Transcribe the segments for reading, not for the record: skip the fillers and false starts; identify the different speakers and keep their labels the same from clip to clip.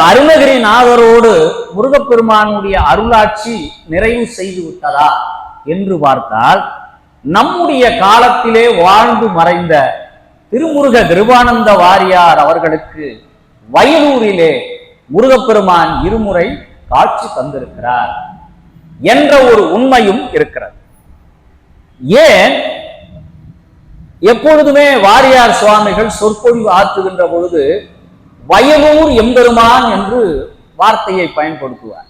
Speaker 1: அருணகிரிநாதரோடு முருகப்பெருமானுடைய அருளாட்சி நிறைவு செய்து விட்டதா என்று பார்த்தால், நம்முடைய காலத்திலே வாழ்ந்து மறைந்த திருமுருக கிருபானந்த வாரியார் அவர்களுக்கு வயலூரிலே முருகப்பெருமான் இருமுறை காட்சி தந்திருக்கிறார் என்ற ஒரு உண்மையும் இருக்கிறது. ஏன் எப்பொழுதுமே வாரியார் சுவாமிகள் சொற்பொழிவு ஆற்றுகின்ற பொழுது வயலூர் எம்பெருமான் என்று வார்த்தையை பயன்படுத்துவார்.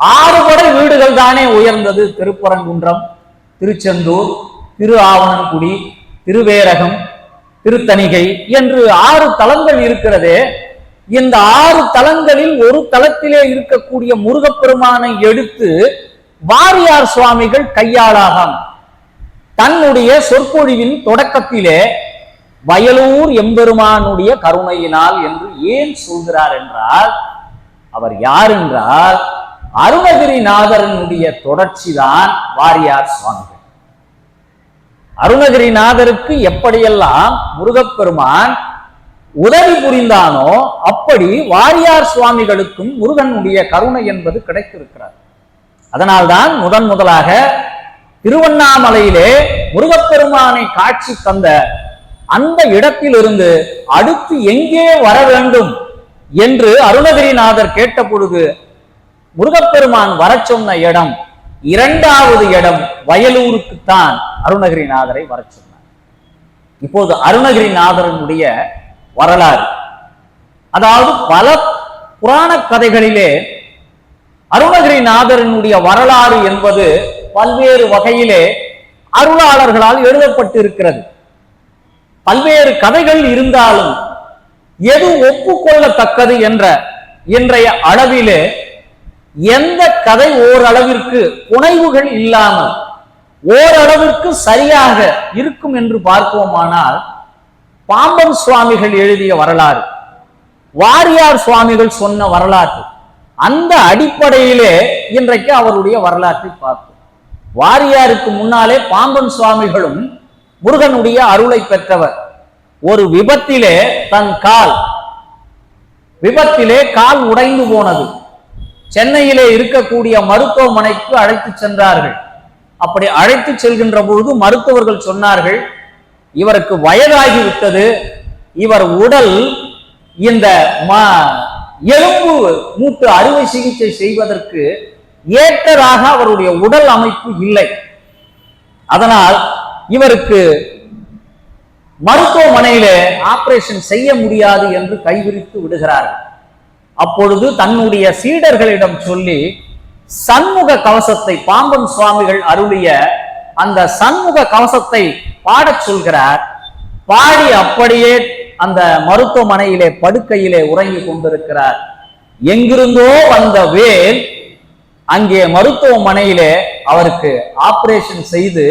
Speaker 1: 6 படை வீடுகள் தானே உயர்ந்தது. திருப்பரங்குன்றம், திருச்செந்தூர், திரு ஆவணங்குடி, திருவேரகம், திருத்தணிகை என்று 6 தலங்கள் இருக்கிறதே. இந்த 6 தலங்களில் ஒரு தலத்திலே இருக்கக்கூடிய முருகப்பெருமானை எடுத்து வாரியார் சுவாமிகள் கையாளாகாம் தன்னுடைய சொற்பொழிவின் தொடக்கத்திலே வயலூர் எம்பெருமானுடைய கருணையினால் என்று ஏன் சொல்கிறார் என்றால், அவர் யார் என்றால் அருணகிரிநாதரனுடைய தொடர்ச்சிதான் வாரியார் சுவாமிகள். அருணகிரிநாதருக்கு எப்படியெல்லாம் முருகப்பெருமான் உதவி புரிந்தானோ அப்படி வாரியார் சுவாமிகளுக்கும் முருகனுடைய கருணை என்பது கிடைத்திருக்கிறார். அதனால்தான் முதலாக திருவண்ணாமலையிலே முருகப்பெருமானை காட்சி தந்த அந்த இடத்திலிருந்து அடுத்து எங்கே வர வேண்டும் என்று அருணகிரிநாதர் கேட்ட பொழுது முருகப்பெருமான் வர சொன்ன இடம் 2வது இடம் வயலூருக்குத்தான் அருணகிரிநாதரை வர சொன்னார். இப்போது அருணகிரிநாதரனுடைய வரலாறு, அதாவது பல புராண கதைகளிலே அருணகிரிநாதரனுடைய வரலாறு என்பது பல்வேறு வகையிலே அருளாளர்களால் எழுதப்பட்டு இருக்கிறது. பல்வேறு கதைகள் இருந்தாலும் எது ஒப்புக்கொள்ளத்தக்கது என்ற இன்றைய அளவிலே எந்த கதை ஓரளவிற்கு புனைவுகள் இல்லாமல் ஓரளவிற்கு சரியாக இருக்கும் என்று பார்ப்போமானால், பாம்பன் சுவாமிகள் எழுதிய வரலாறு, வாரியார் சுவாமிகள் சொன்ன வரலாறு, அந்த அடிப்படையிலே இன்றைக்கு அவருடைய வரலாற்றை பார்ப்போம். வாரியாருக்கு முன்னாலே பாம்பன் சுவாமிகளும் முருகனுடைய அருளை பெற்றவர். ஒரு விபத்திலே கால் உடைந்து போனது. சென்னையிலே இருக்கக்கூடிய மருத்துவமனைக்கு அழைத்து சென்றார்கள். அப்படி அழைத்து செல்கின்ற பொழுது மருத்துவர்கள் சொன்னார்கள், இவருக்கு வயதாகிவிட்டது, இவர் உடல் இந்த எலும்பு மூட்டு அறுவை சிகிச்சை செய்வதற்கு ஏற்றதாக அவருடைய உடல் அமைப்பு இல்லை. அதனால் இவருக்கு மருத்துவமனையிலே ஆபரேஷன் செய்ய முடியாது என்று கைவிரித்து விடுகிறார்கள். அப்பொழுது தன்னுடைய சீடர்களிடம் சொல்லி சண்முக கவசத்தை, பாம்பன் சுவாமிகள் அருளிய அந்த சண்முக கவசத்தை பாடச் சொல்கிறார். பாடி அப்படியே அந்த மருத்துவமனையிலே படுக்கையிலே உறங்கி கொண்டிருக்கிறார். எங்கிருந்தோ வந்த வேல் அங்கே மருத்துவமனையிலே அவருக்கு ஆபரேஷன் செய்து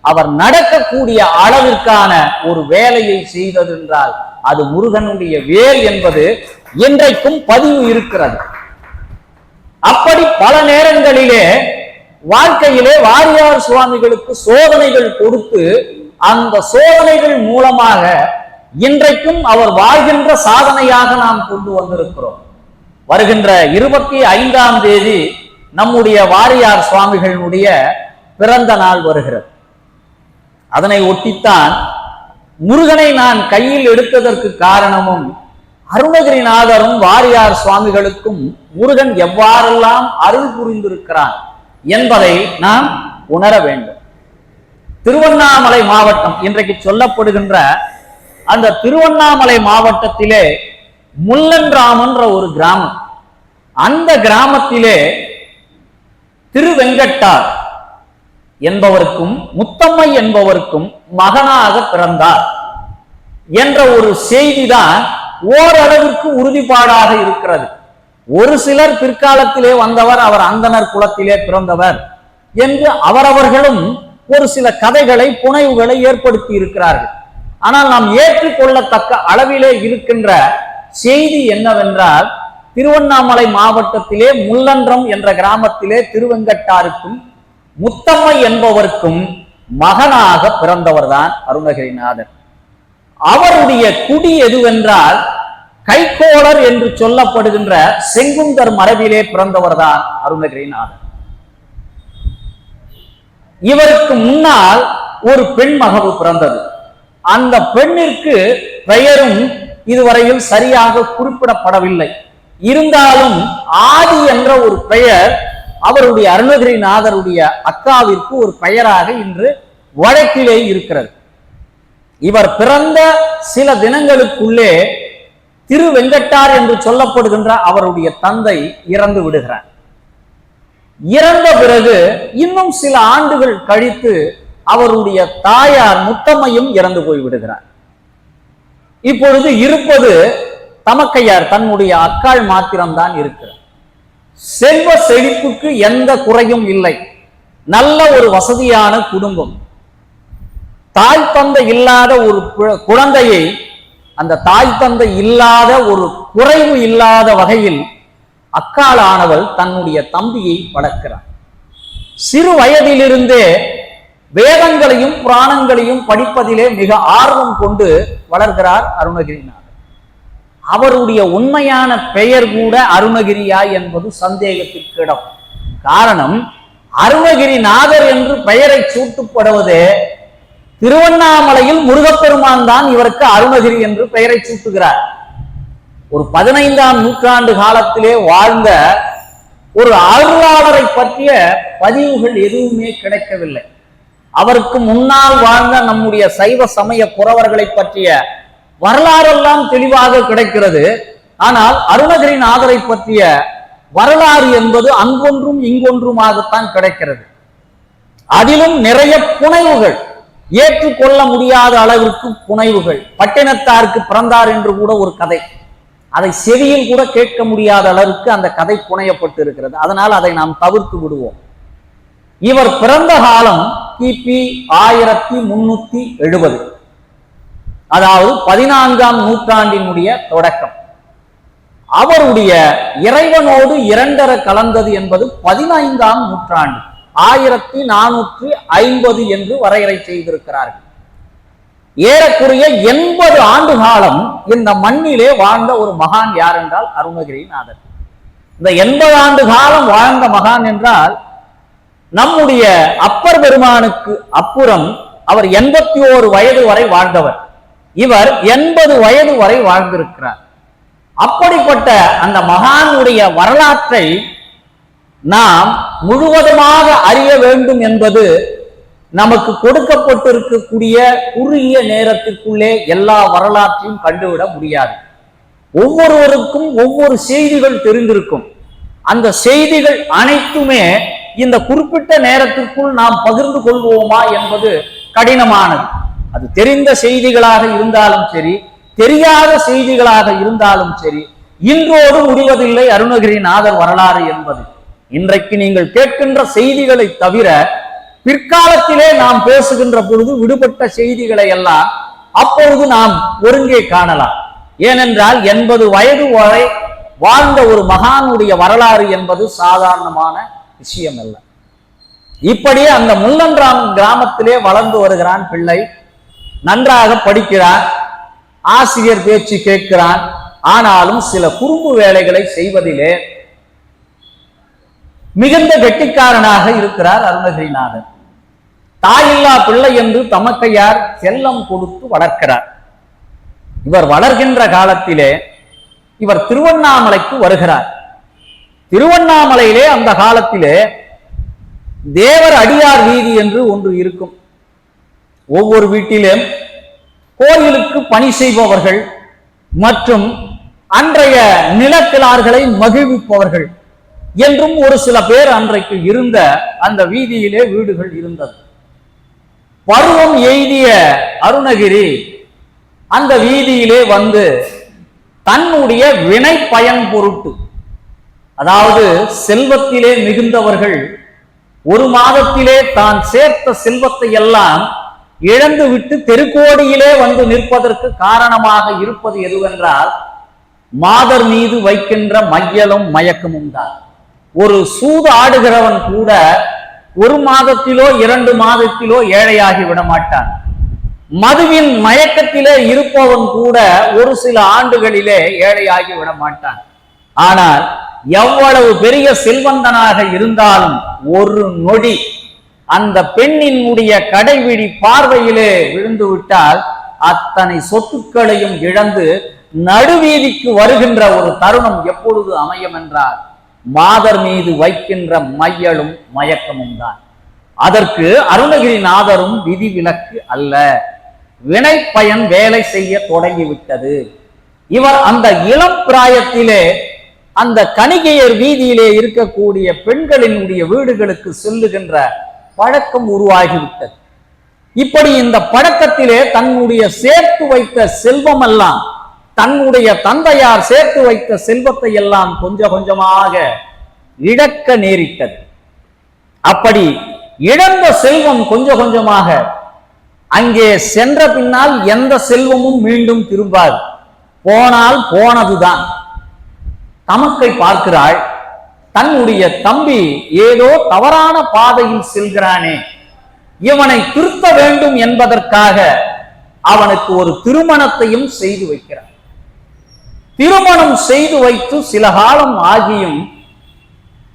Speaker 1: அவர் நடக்கக்கூடிய அளவிற்கான ஒரு வேலையை செய்தது என்றால் அது முருகனுடைய வேல் என்பது இன்றைக்கும் பதிவு இருக்கிறது. அப்படி பல நேரங்களிலே வாழ்க்கையிலே வாரியார் சுவாமிகளுக்கு சோதனைகள் கொடுத்து அந்த சோதனைகள் மூலமாக இன்றைக்கும் அவர் வாழ்கின்ற சாதனையாக நாம் கொண்டு வந்திருக்கிறோம். வருகின்ற 25ஆம் தேதி நம்முடைய வாரியார் சுவாமிகளுடைய பிறந்த நாள் வருகிறது. அதனை ஒட்டித்தான் முருகனை நான் கையில் எடுத்ததற்கு காரணமும் அருணகிரிநாதரும் வாரியார் சுவாமிகளுக்கும் முருகன் எவ்வாறெல்லாம் அருள் புரிந்திருக்கிறான் என்பதை நாம் உணர வேண்டும். திருவண்ணாமலை மாவட்டம் இன்றைக்கு சொல்லப்படுகின்ற அந்த திருவண்ணாமலை மாவட்டத்திலே முள்ளன்றாமன்ற ஒரு கிராமம். அந்த கிராமத்திலே திருவெங்கட்டார் என்பவருக்கும் முத்தம்மை என்பவருக்கும் மகனாக பிறந்தார் என்ற ஒரு செய்திதான் ஓரளவிற்கு உறுதிப்பாடாக இருக்கிறது. ஒரு சிலர் பிற்காலத்திலே வந்தவர், அவர் அந்தனர் குலத்திலே பிறந்தவர் என்று அவரவர்களும் ஒரு சில கதைகளை புனைவுகளை ஏற்படுத்தி இருக்கிறார்கள். ஆனால் நாம் ஏற்றுக்கொள்ளத்தக்க அளவிலே இருக்கின்ற செய்தி என்னவென்றால், திருவண்ணாமலை மாவட்டத்திலே முள்ளன்றம் என்ற கிராமத்திலே திருவெங்கட்டாருக்கும் முத்தம்மை என்பவருக்கும் மகனாக பிறந்தவர் தான் அருணகிரிநாதர். அவருடைய குடி எதுவென்றால் கைக்கோளர் என்று சொல்லப்படுகின்ற செங்குந்தர் மரபிலே பிறந்தவர் தான் அருணகிரிநாதர். இவருக்கு முன்னால் ஒரு பெண் மகவு பிறந்தது. அந்த பெண்ணிற்கு பெயரும் இதுவரையில் சரியாக குறிப்பிடப்படவில்லை. இருந்தாலும் ஆதி என்ற ஒரு பெயர் அவருடைய அருணகிரிநாதருடைய அக்காவிற்கு ஒரு பெயராக இன்று வழக்கிலே இருக்கிறது. இவர் பிறந்த சில தினங்களுக்குள்ளே திருவெங்கட்டார் என்று சொல்லப்படுகின்ற அவருடைய தந்தை இறந்து விடுகிறார். இறந்த பிறகு இன்னும் சில ஆண்டுகள் கழித்து அவருடைய தாயார் முத்தம்மையும் இறந்து போய் விடுகிறார். இப்பொழுது இருப்பது தமக்கையார், தன்னுடைய அக்காள் மாத்திரம்தான் இருக்கிறார். செல்வ செழிப்புக்கு எந்த குறையும் இல்லை. நல்ல ஒரு வசதியான குடும்பம். தாய் தந்தை இல்லாத ஒரு குழந்தையை அந்த தாய் தந்தை இல்லாத ஒரு குறைவு இல்லாத வகையில் அக்காளானவள் தன்னுடைய தம்பியை வளர்க்கிறார். சிறு வயதிலிருந்தே வேதங்களையும் புராணங்களையும் படிப்பதிலே மிக ஆர்வம் கொண்டு வளர்கிறார் அருணகிரிநாதர். அவருடைய உண்மையான பெயர் கூட அருணகிரியா என்பது சந்தேகத்திற்கு இடம். காரணம், அருணகிரிநாதர் என்று பெயரை சூட்டப்படுவதே திருவண்ணாமலையில் முருகப்பெருமான் தான் இவருக்கு அருணகிரி என்று பெயரை சூட்டுகிறார். ஒரு 15ஆம் நூற்றாண்டு காலத்திலே வாழ்ந்த ஒரு அருளாளரை பற்றிய பதிவுகள் எதுவுமே கிடைக்கவில்லை. அவருக்கு முன்னால் வாழ்ந்த நம்முடைய சைவ சமய புறவர்களை பற்றிய வரலாறெல்லாம் தெளிவாக கிடைக்கிறது. ஆனால் அருணகிரிநாதரை பற்றிய வரலாறு என்பது அங்கொன்றும் இங்கொன்றுமாகத்தான் கிடைக்கிறது. அதிலும் நிறைய புனைவுகள், ஏற்றுக்கொள்ள முடியாத அளவிற்கு புனைவுகள். பட்டினத்தாருக்கு பிறந்தார் என்று கூட ஒரு கதை, அதை செவியில் கூட கேட்க முடியாத அளவுக்கு அந்த கதை புனையப்பட்டு இருக்கிறது. அதனால் அதை நாம் தவிர்த்து விடுவோம். இவர் பிறந்த காலம் கிபி 1370, அதாவது 14ஆம் நூற்றாண்டினுடைய தொடக்கம். அவருடைய இறைவனோடு இரண்டரை கலந்தது என்பது 15ஆம் நூற்றாண்டு 1450 என்று வரையறை செய்திருக்கிறார்கள். ஏறக்குறைய 80 ஆண்டு காலம் இந்த மண்ணிலே வாழ்ந்த ஒரு மகான் யார் என்றால் அருணகிரிநாதர். இந்த 80 ஆண்டு காலம் வாழ்ந்த மகான் என்றால் நம்முடைய அப்பர் பெருமானுக்கு அப்புறம் அவர் 81 வயது வரை வாழ்ந்தவர். இவர் 80 வயது வரை வாழ்ந்திருக்கிறார். அப்படிப்பட்ட அந்த மகானுடைய வரலாற்றை நாம் முழுவதுமாக அறிய வேண்டும் என்பது நமக்கு கொடுக்கப்பட்டிருக்கக்கூடிய குறுகிய நேரத்திற்குள்ளே எல்லா வரலாற்றையும் கண்டுவிட முடியாது. ஒவ்வொருவருக்கும் ஒவ்வொரு செய்திகள் தெரிந்திருக்கும். அந்த செய்திகள் அனைத்துமே இந்த குறிப்பிட்ட நேரத்திற்குள் நாம் பகிர்ந்து கொள்வோமா என்பது கடினமானது. அது தெரிந்த செய்திகளாக இருந்தாலும் சரி, தெரியாத செய்திகளாக இருந்தாலும் சரி, இன்றோடு முடிவதில்லை அருணகிரிநாதர் வரலாறு என்பது. இன்றைக்கு நீங்கள் கேட்கின்ற செய்திகளை தவிர பிற்காலத்திலே நாம் பேசுகின்ற பொழுது விடுபட்ட செய்திகளை எல்லாம் அப்பொழுது நாம் ஒருங்கே காணலாம். ஏனென்றால் 80 வயது வரை வாழ்ந்த ஒரு மகானுடைய வரலாறு என்பது சாதாரணமான விஷயம் அல்ல. இப்படியே அந்த முள்ளன்றாம் கிராமத்திலே வளர்ந்து வருகிறான் பிள்ளை. நன்றாக படிக்கிறான், ஆசிரியர் பேச்சு கேட்கிறான். ஆனாலும் சில குறும்பு வேலைகளை செய்வதிலே மிகுந்த கெட்டிக்காரனாக இருக்கிறார் அருணகிரிநாதர். தாயில்லா பிள்ளை என்று தமக்கையார் செல்லம் கொடுத்து வளர்க்கிறார். இவர் வளர்கின்ற காலத்திலே இவர் திருவண்ணாமலைக்கு வருகிறார். திருவண்ணாமலையிலே அந்த காலத்திலே தேவர் அடியார் வீதி என்று ஒன்று இருக்கும். ஒவ்வொரு வீட்டிலும் கோயிலுக்கு பணி செய்பவர்கள் மற்றும் அன்றைய நிலக்கிழார்களை மகிழ்விப்பவர்கள் என்றும் ஒரு சில பேர் அன்றைக்கு இருந்த அந்த வீதியிலே வீடுகள் இருந்தது. பருவம் எய்திய அருணகிரி அந்த வீதியிலே வந்து தன்னுடைய வினை பயன் பொருட்டு, அதாவது செல்வத்திலே மிகுந்தவர்கள் ஒரு மாதத்திலே தான் சேர்த்த செல்வத்தை எல்லாம் இழந்து விட்டு தெருக்கோடியிலே வந்து நிற்பதற்கு காரணமாக இருப்பது எதுவென்றால் மாதர் மீது வைக்கின்ற மையலும் மயக்கமும் தான். ஒரு சூது ஆடுகிறவன் கூட ஒரு மாதத்திலோ 2 மாதத்திலோ ஏழையாகி விட மாட்டான். மதுவின் மயக்கத்திலே இருப்பவன் கூட ஒரு சில ஆண்டுகளிலே ஏழையாகி விட மாட்டான். ஆனால் எவ்வளவு பெரிய செல்வந்தனாக இருந்தாலும் ஒரு நொடி அந்த பெண்ணினுடைய கடைவிழி பார்வையிலே விழுந்து விட்டால் அத்தனை சொத்துக்களையும் இழந்து நடுவீதிக்கு வருகின்ற ஒரு தருணம் எப்பொழுது அமையும் என்றால் மாதர் மீது வைக்கின்ற மையலும் மயக்கமும் தான். அதற்கு அருணகிரிநாதரும் விதிவிலக்கு அல்ல. வினை பயன் வேலை செய்ய தொடங்கிவிட்டது. இவர் அந்த இளம் பிராயத்திலே அந்த கணிகையர் வீதியிலே இருக்கக்கூடிய பெண்களினுடைய வீடுகளுக்கு செல்லுகின்ற பழக்கம் உருவாகிவிட்டது. இப்படி இந்த பழக்கத்திலே தன்னுடைய சேர்த்து வைத்த செல்வம் எல்லாம், தன்னுடைய தந்தையார் சேர்த்து வைத்த செல்வத்தை எல்லாம் கொஞ்சம் கொஞ்சமாக இழக்க நேரிட்டது. அப்படி இழந்த செல்வம் கொஞ்சம் கொஞ்சமாக அங்கே சென்ற பின்னால் எந்த செல்வமும் மீண்டும் திரும்பாது. போனால் போனதுதான். தமக்கை பார்க்கிறாள், தன்னுடைய தம்பி ஏதோ தவறான பாதையில் செல்கிறானே, இவனை திருத்த வேண்டும் என்பதற்காக அவனுக்கு ஒரு திருமணத்தையும் செய்து வைக்கிறார். திருமணம் செய்து வைத்து சில காலம் ஆகியும்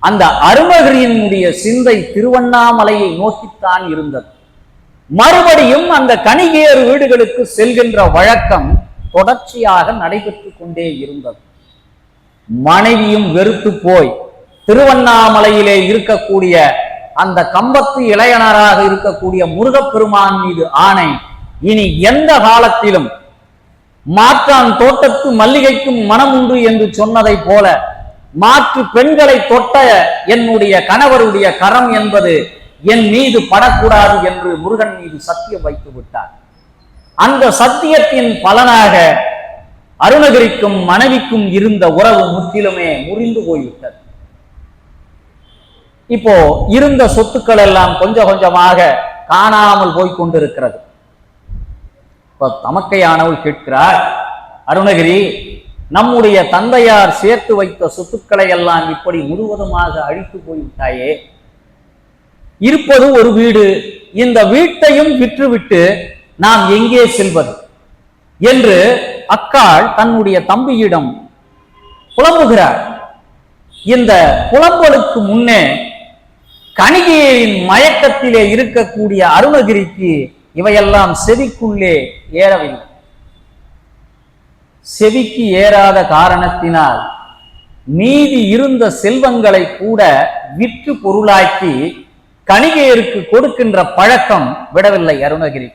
Speaker 1: அந்த அருணகிரியினுடைய சிந்தை திருவண்ணாமலையை நோக்கித்தான் இருந்தது. மறுபடியும் அந்த கணிகையர் வீடுகளுக்கு செல்கின்ற வழக்கம் தொடர்ச்சியாக நடைபெற்று கொண்டே இருந்தது. மனைவியும் வெறுத்து போய் திருவண்ணாமலையிலே இருக்கக்கூடிய அந்த கம்பத்து இளையனராக இருக்கக்கூடிய முருகப்பெருமான் மீது ஆணை, இனி எந்த காலத்திலும் மாற்றான் தோட்டத்து மல்லிகைக்கும் மனம் உண்டு என்று சொன்னதை போல மாற்று பெண்களை தொட்ட என்னுடைய கணவருடைய கரம் என்பது என் மீது படக்கூடாது என்று முருகன் மீது சத்தியம் வைத்து விட்டார். அந்த சத்தியத்தின் பலனாக அருணகிரிக்கும் மனைவிக்கும் இருந்த உறவு முற்றிலுமே முறிந்து போய்விட்டது. இப்போ இருந்த சொத்துக்கள் எல்லாம் கொஞ்சம் கொஞ்சமாக காணாமல் போய்கொண்டிருக்கிறது. இப்ப தமக்கையானவள் கேட்கிறார், அருணகிரி, நம்முடைய தந்தையார் சேர்த்து வைத்த சொத்துக்களை எல்லாம் இப்படி முழுவதுமாக அழித்து போய்விட்டாயே, இருப்பது ஒரு வீடு, இந்த வீட்டையும் விற்றுவிட்டு நாம் எங்கே செல்வது என்று அக்காள் தன்னுடைய தம்பியிடம் புலம்புகிறார். இந்த புலம்பலுக்கு முன்னே கணிகையின் மயக்கத்திலே இருக்கக்கூடிய அருணகிரிக்கு இவையெல்லாம் செவிக்குள்ளே ஏறவில்லை. செவிக்கு ஏறாத காரணத்தினால் மீதி இருந்த செல்வங்களை கூட விற்று பொருளாக்கி கணிகையருக்கு கொடுக்கின்ற பழக்கம் விடவில்லை அருணகிரி.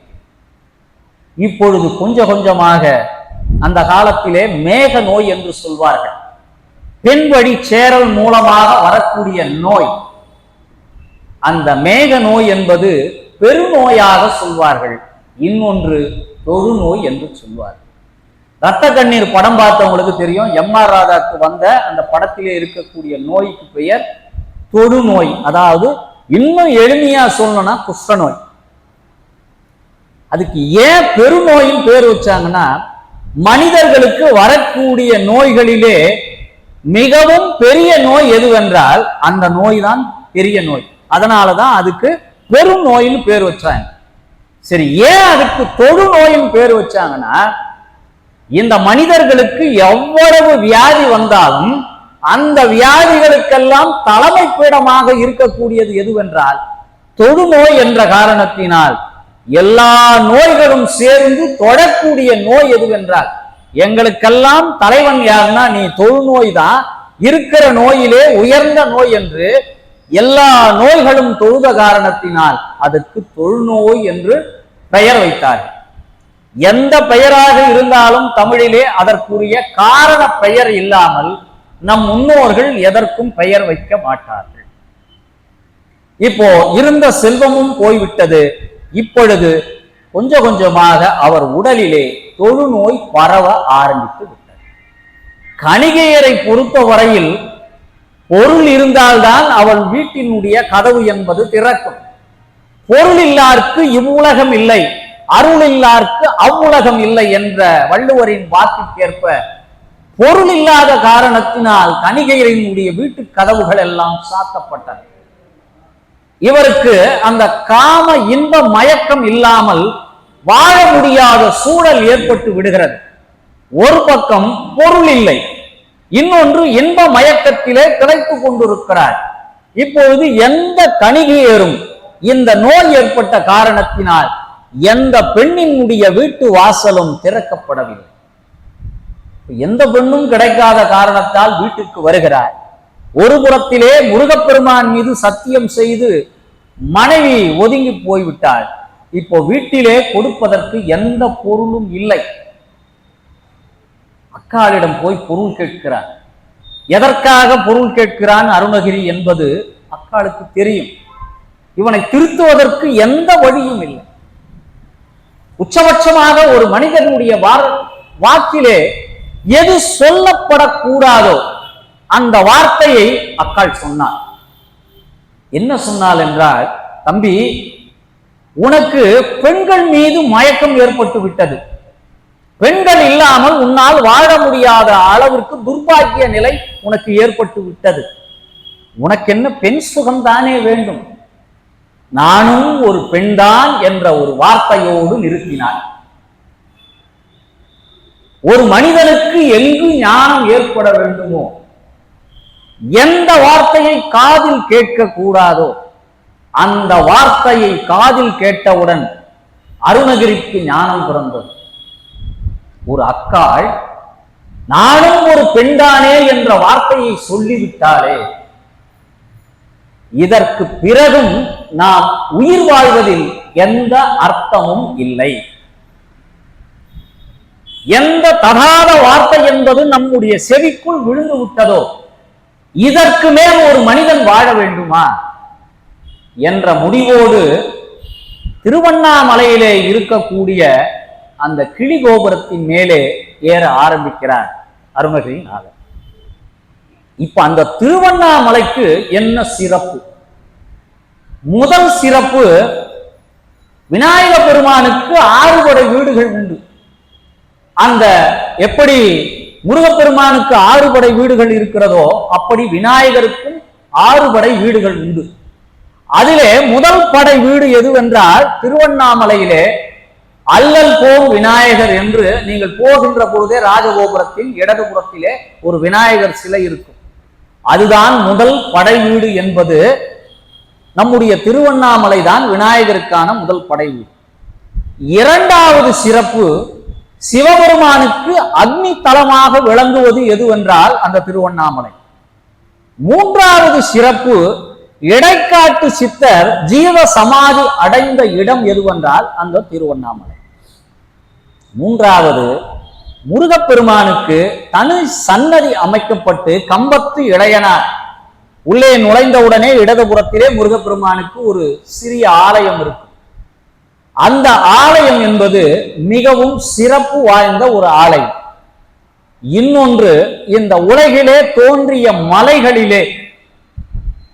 Speaker 1: இப்பொழுது கொஞ்சம் கொஞ்சமாக, அந்த காலத்திலே மேக நோய் என்று சொல்வார்கள், பெண் வழி சேரல் மூலமாக வரக்கூடிய நோய், அந்த மேக நோய் என்பது பெருநோயாக சொல்வார்கள். இன்னொன்று தொழுநோய் என்று சொல்வார்கள். ரத்த கண்ணீர் படம் பார்த்தவங்களுக்கு தெரியும், எம்.ஆர். ராதாக்கு வந்த அந்த படத்திலே இருக்கக்கூடிய நோய்க்கு பெயர் தொழுநோய். அதாவது இன்னும் எளிமையா சொல்லணும்னா குஷ்டநோய். அதுக்கு ஏன் பெருநோயின் பேர் வச்சாங்கன்னா, மனிதர்களுக்கு வரக்கூடிய நோய்களிலே மிகவும் பெரிய நோய் எதுவென்றால் அந்த நோய் தான் பெரிய நோய். அதனாலதான் அதுக்கு பெருநோயின்னு பேர் வச்சாங்க. சரி, ஏன் அதுக்கு தொழுநோயின் பேர் வச்சாங்கன்னா, இந்த மனிதர்களுக்கு எவ்வளவு வியாதி வந்தாலும் அந்த வியாதிகளுக்கெல்லாம் தலைமை பீடமாக இருக்கக்கூடியது எதுவென்றால் தொழுநோய் என்ற காரணத்தினால் எல்லா நோய்களும் சேர்ந்து தொடக்கூடிய நோய் எதுவென்றால் எங்களுக்கெல்லாம் தலைவன் யாருன்னா நீ தொழுநோய் தான், இருக்கிற நோயிலே உயர்ந்த நோய் என்று எல்லா நோய்களும் தொழுத காரணத்தினால் அதற்கு தொழுநோய் என்று பெயர் வைத்தார்கள். எந்த பெயராக இருந்தாலும் தமிழிலே அதற்குரிய காரண பெயர் இல்லாமல் நம் முன்னோர்கள் எதற்கும் பெயர் வைக்க மாட்டார்கள். இப்போ இருந்த செல்வமும் போய்விட்டது. இப்பொழுது கொஞ்சம் கொஞ்சமாக அவர் உடலிலே தொழுநோய் பரவ ஆரம்பித்து விட்டது. கணிகையரை பொறுத்த வரையில் பொருள் இருந்தால்தான் அவள் வீட்டினுடைய கதவு என்பது திறக்கும். பொருள் இல்லாருக்கு இவ்வுலகம் இல்லை, அருள் இல்லாருக்கு அவ்வுலகம் இல்லை என்ற வள்ளுவரின் வாக்குக்கேற்ப பொருள் இல்லாத காரணத்தினால் கணிகையரினுடைய வீட்டு கதவுகள் எல்லாம் சாத்தப்பட்டன. இவருக்கு அந்த காம இன்ப மயக்கம் இல்லாமல் வாழ முடியாத சூழல் ஏற்பட்டு விடுகிறது. ஒரு பக்கம் பொருள் இல்லை, இன்னொன்று இன்ப மயக்கத்திலே கிடைத்துக் கொண்டிருக்கிறார். இப்பொழுது எந்த கணிகையரும் இந்த நோய் ஏற்பட்ட காரணத்தினால் எந்த பெண்ணினுடைய வீட்டு வாசலும் திறக்கப்படவில்லை. எந்த பெண்ணும் கிடைக்காத காரணத்தால் வீட்டுக்கு வருகிறார். ஒரு புறத்திலே முருகப்பெருமான் மீது சத்தியம் செய்து மனைவி ஒதுங்கி போய்விட்டாள். இப்போ வீட்டிலே கொடுப்பதற்கு எந்த பொருளும் இல்லை. அக்காளிடம் போய் பொருள் கேட்கிறான். எதற்காக பொருள் கேட்கிறான் அருணகிரி என்பது அக்காளுக்கு தெரியும். இவனை திருத்துவதற்கு எந்த வழியும் இல்லை. உச்சபட்சமாக ஒரு மனிதனுடைய வாக்கிலே எது சொல்லப்படக்கூடாதோ அந்த வார்த்தையை அக்காள் சொன்னார். என்ன சொன்னாள் என்றால், தம்பி, உனக்கு பெண்கள் மீது மயக்கம் ஏற்பட்டு விட்டது. பெண்கள் இல்லாமல் உன்னால் வாழ முடியாத அளவிற்கு துர்பாக்கிய நிலை உனக்கு ஏற்பட்டு விட்டது. உனக்கு என்ன பெண் சுகம் தானே வேண்டும். நானும் ஒரு பெண்தான் என்ற ஒரு வார்த்தையோடு நிறுத்தினார். ஒரு மனிதனுக்கு எங்கு ஞானம் ஏற்பட வேண்டுமோ, எந்த வார்த்தையை காதில் கேட்க கூடாதோ அந்த வார்த்தையை காதில் கேட்டவுடன் அருணகிரிக்கு ஞானம் பிறந்தது. ஒரு அக்காள் நானும் ஒரு பெண்தானே என்ற வார்த்தையை சொல்லிவிட்டாலே, இதற்கு பிறகும் நாம் உயிர் வாழ்வதில் எந்த அர்த்தமும் இல்லை. எந்த தகாத வார்த்தை என்பது நம்முடைய செவிக்குள் விழுந்து விட்டதோ, இதற்கு மேல் ஒரு மனிதன் வாழ வேண்டுமா என்ற முடிவோடு திருவண்ணாமலையிலே இருக்கக்கூடிய அந்த கிளி கோபுரத்தின் மேலே ஏற ஆரம்பிக்கிறார் அருணகிரிநாதர். இப்ப அந்த திருவண்ணாமலைக்கு என்ன சிறப்பு? முதல் சிறப்பு, விநாயக பெருமானுக்கு 6 படை வீடுகள் உண்டு. அந்த எப்படி முருகப்பெருமானுக்கு 6 படை வீடுகள் இருக்கிறதோ அப்படி விநாயகருக்கும் 6 படை வீடுகள் உண்டு. அதிலே முதல் படை வீடு எதுவென்றால், திருவண்ணாமலையிலே அல்லல் போம் விநாயகர் என்று நீங்கள் போகின்ற பொழுதே ராஜகோபுரத்தின் இடதுபுறத்திலே ஒரு விநாயகர் சிலை இருக்கும். அதுதான் முதல் படை வீடு என்பது நம்முடைய திருவண்ணாமலை தான் விநாயகருக்கான முதல் படை வீடு. இரண்டாவது சிறப்பு, சிவபெருமானுக்கு அக்னி தலமாக விளங்குவது எதுவென்றால் அந்த திருவண்ணாமலை. மூன்றாவது சிறப்பு, இடைக்காட்டு சித்தர் ஜீவ சமாதி அடைந்த இடம் எதுவென்றால் அந்த திருவண்ணாமலை. மூன்றாவது, முருகப்பெருமானுக்கு தனி சன்னதி அமைக்கப்பட்டு கம்பத்து இளையனார் உள்ளே நுழைந்தவுடனே இடதுபுறத்திலே முருகப்பெருமானுக்கு ஒரு சிறிய ஆலயம் இருக்கும். அந்த ஆலயம் என்பது மிகவும் சிறப்பு வாய்ந்த ஒரு ஆலயம். இன்னொன்று, இந்த உலகிலே தோன்றிய மலைகளிலே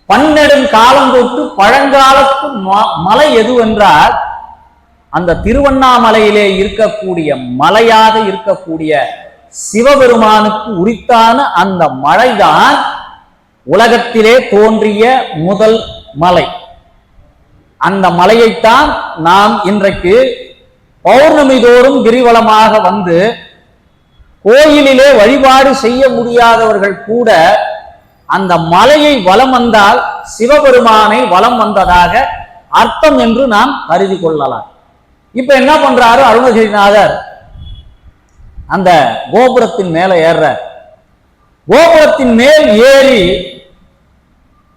Speaker 1: பன்னெடும் காலம் தொட்டு பழங்காலத்து மலை எதுவென்றால் அந்த திருவண்ணாமலையிலே இருக்கக்கூடிய மலையாக இருக்கக்கூடிய சிவபெருமானுக்கு உரித்தான அந்த மலைதான் உலகத்திலே தோன்றிய முதல் மலை. அந்த மலையைத்தான் நாம் இன்றைக்கு பௌர்ணமி தோறும் கிரிவலமாக வந்து கோயிலிலே வழிபாடு செய்ய முடியாதவர்கள் கூட அந்த மலையை வலம் வந்தால் சிவபெருமானை வலம் வந்ததாக அர்த்தம் என்று நாம் கருதி கொள்ளலாம். இப்ப என்ன பண்றாரு அருணகிரிநாதர்? அந்த கோபுரத்தின் மேல ஏற, கோபுரத்தின் மேல் ஏறி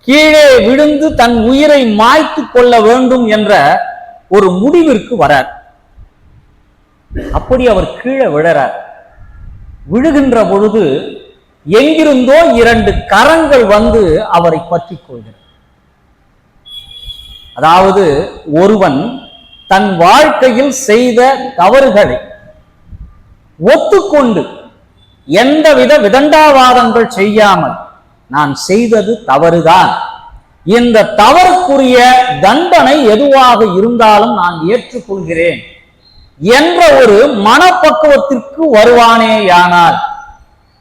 Speaker 1: கீழே விழுந்து தன் உயிரை மாய்த்து கொள்ள வேண்டும் என்ற ஒரு முடிவிற்கு வரார். அப்படி அவர் கீழே விழறார். விழுகின்ற பொழுது எங்கிருந்தோ 2 கரங்கள் வந்து அவரை பற்றி கொள்கிறார். அதாவது ஒருவன் தன் வாழ்க்கையில் செய்த தவறுகளை ஒத்துக்கொண்டு எந்தவித விதண்டாவாதங்கள் செய்யாமல், நான் செய்தது தவறுதான், இந்த தவறுக்குரிய தண்டனை எதுவாக இருந்தாலும் நான் ஏற்றுக்கொள்கிறேன் என்ற ஒரு மனப்பக்குவத்திற்கு வருவானேயானால்,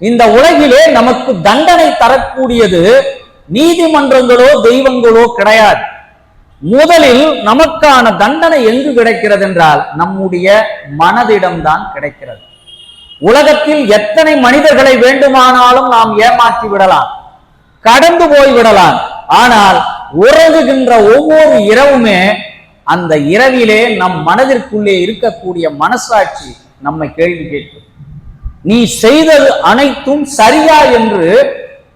Speaker 1: இந்த உலகிலே நமக்கு தண்டனை தரக்கூடியது நீதிமன்றங்களோ தெய்வங்களோ கிடையாது. முதலில் நமக்கான தண்டனை எங்கு கிடைக்கிறது என்றால் நம்முடைய மனதிடம்தான் கிடைக்கிறது. உலகத்தில் எத்தனை மனிதர்களை வேண்டுமானாலும் நாம் ஏமாற்றி விடலாம், கடந்து போய் விடலாம். ஆனால் உறங்குகின்ற ஒவ்வொரு இரவுமே அந்த இரவிலே நம் மனதிற்குள்ளே இருக்கக்கூடிய மனசாட்சி நம்மை கேள்வி கேட்கும். நீ செய்தது அனைத்தும் சரியா என்று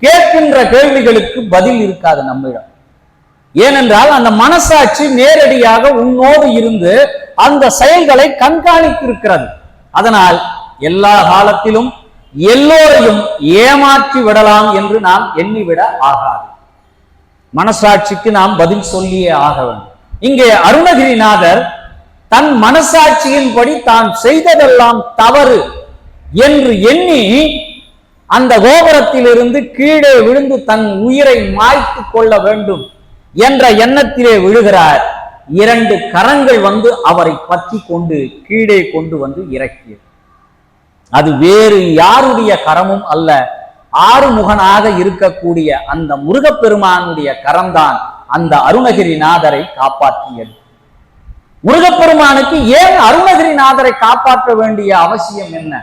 Speaker 1: கேட்கின்ற கேள்விகளுக்கு பதில் இருக்காது நம்மிடம். ஏனென்றால் அந்த மனசாட்சி நேரடியாக உன்னோடு இருந்து அந்த செயல்களை கண்காணித்திருக்கிறது. அதனால் எல்லா காலத்திலும் எல்லோரையும் ஏமாற்றி விடலாம் என்று நாம் எண்ணிவிட ஆகாது. மனசாட்சிக்கு நாம் பதில் சொல்லியே ஆக வேண்டும். இங்கே அருணகிரிநாதர் தன் மனசாட்சியின்படி தான் செய்ததெல்லாம் தவறு என்று எண்ணி அந்த கோபுரத்திலிருந்து கீழே விழுந்து தன் உயிரை மாய்த்து கொள்ள வேண்டும் என்ற எண்ணத்திலே விழுகிறார். 2 கரங்கள் வந்து அவரை பற்றி கொண்டு கீழே கொண்டு வந்து இறக்கியது. அது வேறு யாருடைய கரமும் அல்ல, ஆறுமுகனாக இருக்கக்கூடிய அந்த முருகப்பெருமானுடைய கரம்தான் அந்த அருணகிரிநாதரை காப்பாற்றியது. முருகப்பெருமானுக்கு ஏன் அருணகிரிநாதரை காப்பாற்ற வேண்டிய அவசியம் என்ன?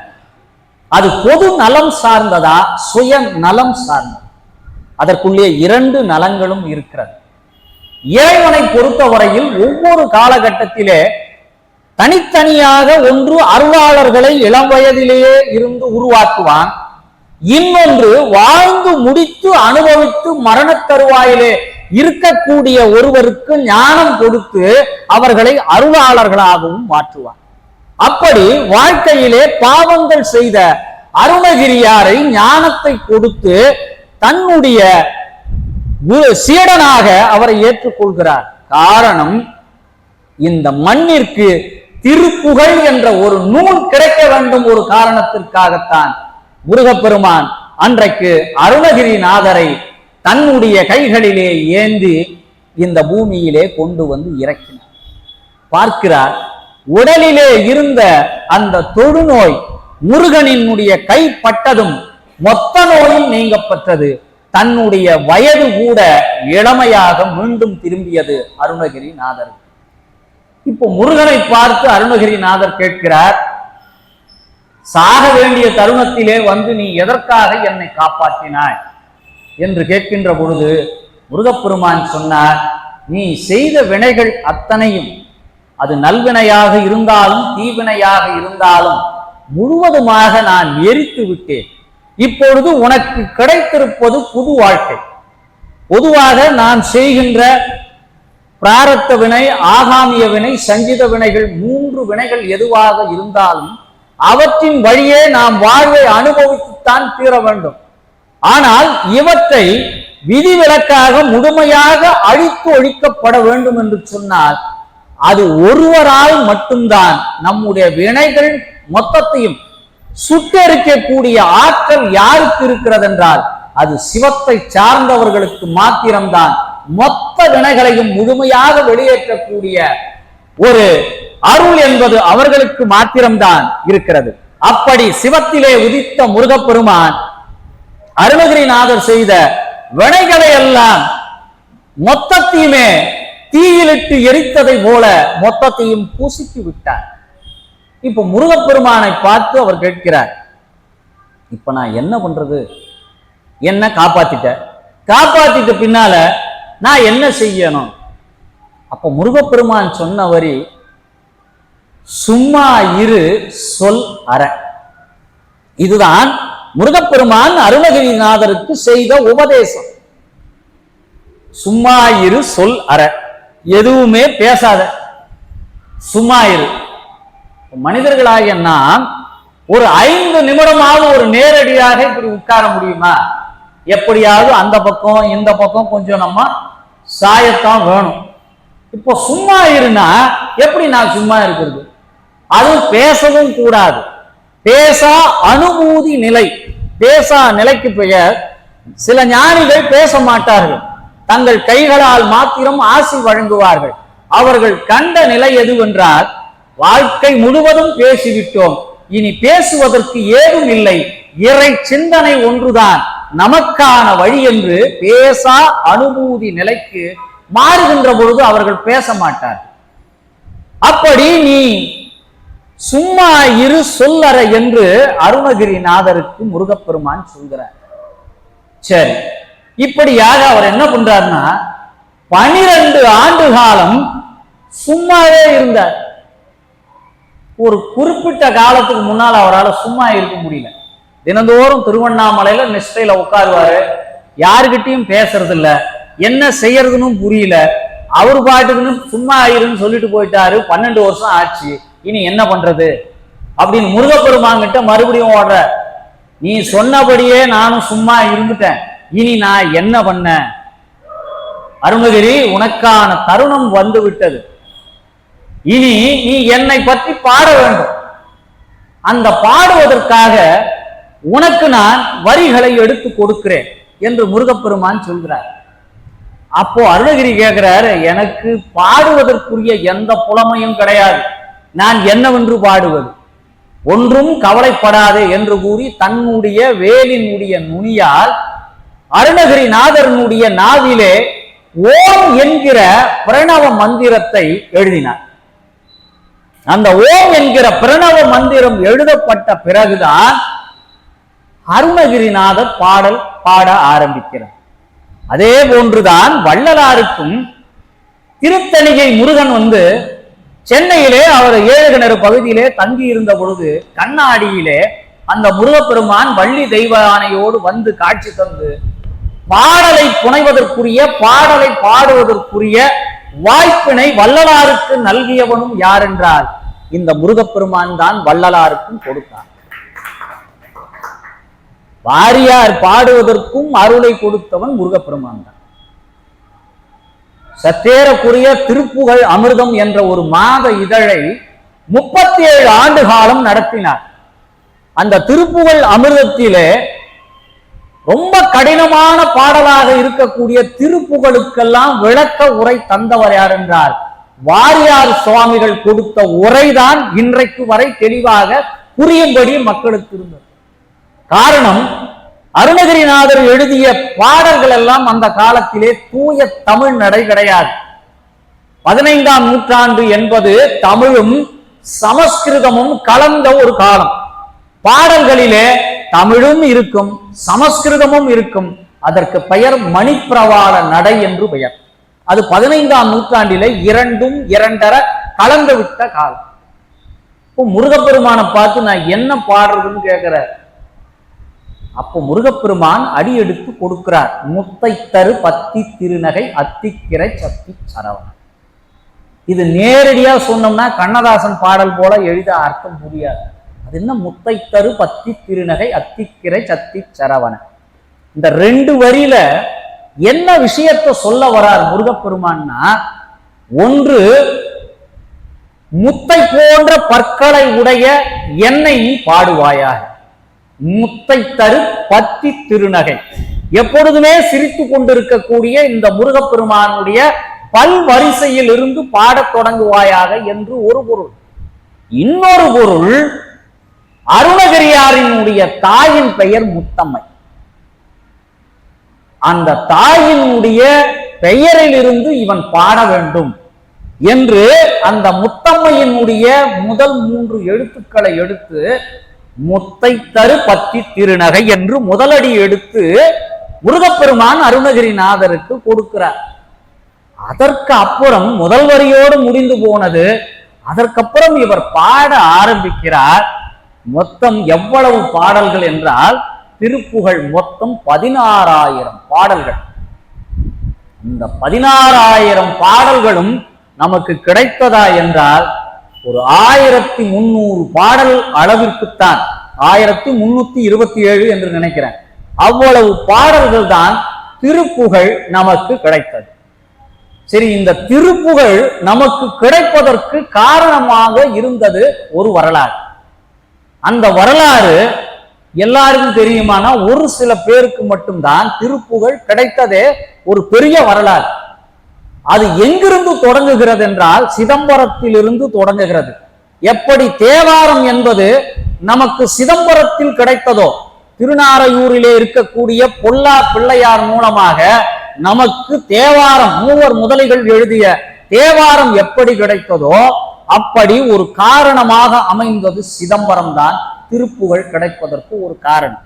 Speaker 1: அது பொது நலம் சார்ந்ததா, சுய நலம் சார்ந்ததா? அதற்குள்ளே 2 நலங்களும் இருக்கிறது. இறைவனை பொறுத்தவரையில் ஒவ்வொரு காலகட்டத்திலே தனித்தனியாக ஒன்று அருளாளர்களை இளம் வயதிலேயே இருந்து உருவாக்குவான், இன்னொன்று வாழ்ந்து முடித்து அனுபவித்து மரண தருவாயிலே இருக்கக்கூடிய ஒருவருக்கு ஞானம் கொடுத்து அவர்களை அருளாளர்களாகவும் மாற்றுவான். அப்படி வாழ்க்கையிலே பாவங்கள் செய்த அருணகிரியாரை ஞானத்தை கொடுத்து தன்னுடைய சீடனாக அவரை ஏற்றுக்கொள்கிறார். காரணம், இந்த மண்ணிற்கு திருப்புகழ் என்ற ஒரு நூல் கிடைக்க வேண்டும். ஒரு காரணத்திற்காகத்தான் முருகப்பெருமான் அன்றைக்கு அருணகிரிநாதரை தன்னுடைய கைகளிலே ஏந்தி இந்த பூமியிலே கொண்டு வந்து இறக்கினார். பார்க்கிறார், உடலிலே இருந்த அந்த தொழுநோய் முருகனினுடைய கைப்பட்டதும் மொத்த நோயும் நீங்கப்பட்டது. தன்னுடைய வயது கூட இளமையாக மீண்டும் திரும்பியது அருணகிரிநாதர். இப்போ முருகனை பார்த்து அருணகிரிநாதர் கேட்கிறார், சாக வேண்டிய தருணத்திலே வந்து நீ எதற்காக என்னை காப்பாற்றினாய் என்று கேட்கின்ற பொழுது முருகப்பெருமான் சொன்னார், நீ செய்த வினைகள் அத்தனையும், அது நல்வினையாக இருந்தாலும் தீவினையாக இருந்தாலும் முழுவதுமாக நான் எரித்து விட்டேன். இப்பொழுது உனக்கு கிடைத்திருப்பது புது வாழ்க்கை. பொதுவாக நான் செய்கின்ற பிராரத்த வினை, ஆகாமிய வினை, சஞ்சித வினைகள், 3 வினைகள் எதுவாக இருந்தாலும் அவற்றின் வழியே நாம் வாழ்வை அனுபவித்துத்தான் தீர வேண்டும். ஆனால் இவற்றை விதிவிலக்காக முழுமையாக அழித்து ஒழிக்கப்பட வேண்டும் என்று சொன்னால் அது ஒருவரால் மட்டும்தான். நம்முடைய வினைகள் மொத்தத்தையும் சுட்டெரிக்கக்கூடிய ஆற்றல் யாருக்கு இருக்கிறது என்றால் அது சிவத்தை சார்ந்தவர்களுக்கு மாத்திரம்தான். மொத்த வினைகளையும் முழுமையாக வெளியேற்றக்கூடிய ஒரு அருள் என்பது அவர்களுக்கு மாத்திரம்தான் இருக்கிறது. அப்படி சிவத்திலே உதித்த முருகப்பெருமான் அருணகிரிநாதர் செய்த வினைகளை எல்லாம் மொத்தத்தையுமே தீயிலிட்டு எரித்ததை போல மொத்தத்தையும் பூசித்து விட்டார். இப்ப முருகப்பெருமானை பார்த்து அவர் கேட்கிறார், இப்ப நான் என்ன பண்றது? என்ன காப்பாத்திட்ட பின்னால நான் என்ன செய்யணும்? அப்ப முருகப்பெருமான் சொன்ன வரி, சும்மா இரு சொல் அற. இதுதான் முருகப்பெருமான் அருணகிரிநாதருக்கு செய்த உபதேசம். சும்மா இரு சொல் அற, எதுவுமே பேசாத, சும்மா இரு. மனிதர்களாகிய நாம் ஒரு 5 நிமிடமாவது ஒரு நேரடியாக இப்படி உட்கார முடியுமா? எப்படியாவது அந்த பக்கம் இந்த பக்கம் கொஞ்சம் நம்ம சாயத்தான் வேணும். இப்போ சும்மா இருனா எப்படி நான் சும்மா இருக்கிறது? அதுவும் பேசவும் கூடாது. பேசா அனுபூதி நிலை, பேசா நிலைக்கு பெயர். சில ஞானிகள் பேச மாட்டார்கள், தங்கள் கைகளால் மாத்திரம் ஆசி வழங்குவார்கள். அவர்கள் கண்ட நிலை எதுவென்றால், வாழ்க்கை முழுவதும் பேசிவிட்டோம், இனி பேசுவதற்கு ஏதும் இல்லை, இறை சிந்தனை ஒன்றுதான் நமக்கான வழி என்று பேசா அனுபூதி நிலைக்கு மாறுகின்ற பொழுது அவர்கள் பேச மாட்டார். அப்படி நீ சும்மா இரு சொல்லற என்று அருணகிரிநாதருக்கு முருகப்பெருமான் சொல்கிறார். சரி, இப்படியாக அவர் என்ன பண்றாருன்னா 12 ஆண்டு காலம் சும்மாவே இருந்தார். ஒரு குறிப்பிட்ட காலத்துக்கு முன்னால் அவரால் சும்மா இருக்க முடியல. தினந்தோறும் திருவண்ணாமலையில நிஷ்டையில உட்காருவாரு, யாருக்கிட்டையும் பேசுறது இல்ல, என்ன செய்யறதுன்னு புரியல. அவர் பாட்டுக்குன்னு சும்மா ஆயிருன்னு சொல்லிட்டு போயிட்டாரு. 12 வருஷம் ஆச்சு, இனி என்ன பண்றது அப்படின்னு முருகப்பெருமான் கிட்ட மறுபடியும் ஓடுற. நீ சொன்னபடியே நானும் சும்மா இருந்துட்டேன், இனி நான் என்ன பண்ண? அருணகிரி, உனக்கான தருணம் வந்து விட்டது, இனி நீ என்னை பற்றி பாட வேண்டும். அந்த பாடுவதற்காக உனக்கு நான் வரிகளை எடுத்து கொடுக்கிறேன் என்று முருகப்பெருமான் சொல்கிறார். அப்போ அருணகிரி கேட்கிறார், எனக்கு பாடுவதற்குரிய எந்த புலமையும் கிடையாது, நான் என்னவென்று பாடுவது? ஒன்றும் கவலைப்படாதே என்று கூறி தன்னுடைய வேலினுடைய நுனியால் அருணகிரிநாதனுடைய நாவிலே ஓம் என்கிற பிரணவ மந்திரத்தை எழுதினார். அந்த ஓம் என்கிற பிரணவ மந்திரம் எழுதப்பட்ட பிறகுதான் அருணகிரிநாதர் பாடல் பாட ஆரம்பிக்கிறார். அதே போன்றுதான் வள்ளலாருக்கும் திருத்தணிகை முருகன் வந்து சென்னையிலே அவர் ஏழுகிணறு பகுதியிலே தங்கி இருந்த பொழுது கண்ணாடியிலே அந்த முருகப்பெருமான் வள்ளி தெய்வ யானையோடு வந்து காட்சி தந்து பாடலை புனைவதற்குரிய, பாடலை பாடுவதற்குரிய வாய்ப்பினை வள்ளலாருக்கு நல்கியவனும் யார் என்றால் இந்த முருகப்பெருமான் தான் வள்ளலாருக்கும் கொடுத்தார். வாரியார் பாடுவதற்கும் அருளை கொடுத்தவன் முருகப்பெருமான் தான். சற்றேறக்குரிய திருப்புகழ் அமிர்தம் என்ற ஒரு மாத இதழை 37 ஆண்டு காலம் நடத்தினார். அந்த திருப்புகழ் அமிர்தத்திலே ரொம்ப கடினமான பாடலாக இருக்கக்கூடிய திருப்புகளுக்கெல்லாம் விளக்க உரை தந்தவர் யார் என்றால் வாரியார் சுவாமிகள் கொடுத்த உரைதான் இன்றைக்கு வரை தெளிவாக புரியும்படி மக்களுக்கு இருந்தது. காரணம், அருணகிரிநாதர் எழுதிய பாடல்கள் எல்லாம் அந்த காலத்திலே தூய தமிழ் நடை கிடையாது. 15ஆம் நூற்றாண்டு என்பது தமிழும் சமஸ்கிருதமும் கலந்த ஒரு காலம். பாடல்களிலே தமிழும் இருக்கும், சமஸ்கிருதமும் இருக்கும். அதற்கு பெயர் மணிப்பிரவாள நடை என்று பெயர். அது 15ஆம் நூற்றாண்டிலே இரண்டும் இரண்டரை கலந்து விட்ட காலம். இப்போ முருகப்பெருமானை பார்த்து நான் என்ன பாடுறதுன்னு கேட்கிற. அப்போ முருகப்பெருமான் அடி எடுத்து கொடுக்கிறார். முத்தை தரு பத்தி திருநகை அத்திக்கிரை சத்தி சரவணன். இது நேரடியா சொன்னோம்னா கண்ணதாசன் பாடல் போல எழுத அர்த்தம் புரியாது. அது என்ன முத்தை தரு பத்தி திருநகை அத்திக்கிரை சத்தி சரவணன்? இந்த 2 வரியில என்ன விஷயத்தை சொல்ல வரார் முருகப்பெருமான்னா, ஒன்று, முத்தை போன்ற பற்களை உடைய என்னை நீ பாடுவாயாக. முத்தை தரு பத்தி திருநகை, எப்பொழுதுமே சிரித்து கொண்டிருக்கக்கூடிய இந்த முருகப்பெருமானுடைய பல் வரிசையில் இருந்து பாடத் தொடங்குவாயாக என்று ஒரு பொருள். இன்னொரு பொருள், அருணகிரியாரினுடைய தாயின் பெயர் முத்தம்மை. அந்த தாயினுடைய பெயரில் இருந்து இவன் பாட வேண்டும் என்று அந்த முத்தம்மையினுடைய முதல் 3 எழுத்துக்களை எடுத்து முத்தை தரு பத்தி திருநகை என்று முதலடி எடுத்து முருகப்பெருமான் அருணகிரிநாதருக்கு கொடுக்கிறார். அதற்கு அப்புறம் முதல் வரியோடு முடிந்து போனது. அதற்கப்புறம் இவர் பாட ஆரம்பிக்கிறார். மொத்தம் எவ்வளவு பாடல்கள் என்றால் திருப்புகழ் மொத்தம் 16,000 பாடல்கள். இந்த 16,000 பாடல்களும் நமக்கு கிடைத்ததா என்றால் ஒரு 1300 பாடல் அளவிற்குத்தான், 1327 என்று நினைக்கிறேன். அவ்வளவு பாடல்கள் தான் திருப்புகழ் நமக்கு கிடைத்தது. சரி, இந்த திருப்புகழ் நமக்கு கிடைப்பதற்கு காரணமாக இருந்தது ஒரு வரலாறு. அந்த வரலாறு எல்லாருக்கும் தெரியுமானா ஒரு சில பேருக்கு மட்டும்தான் திருப்புகழ் கிடைத்ததே ஒரு பெரிய வரலாறு. அது எங்கிருந்து தொடங்குகிறது என்றால் சிதம்பரத்திலிருந்து தொடங்குகிறது. எப்படி தேவாரம் என்பது நமக்கு சிதம்பரத்தில் கிடைத்ததோ, திருநாரையூரிலே இருக்கக்கூடிய பொல்லா பிள்ளையார் மூலமாக நமக்கு தேவாரம் மூவர் முதலிகள் எழுதிய தேவாரம் எப்படி கிடைத்ததோ அப்படி ஒரு காரணமாக அமைந்தது சிதம்பரம் தான் திருப்புகழ் கிடைப்பதற்கு ஒரு காரணம்.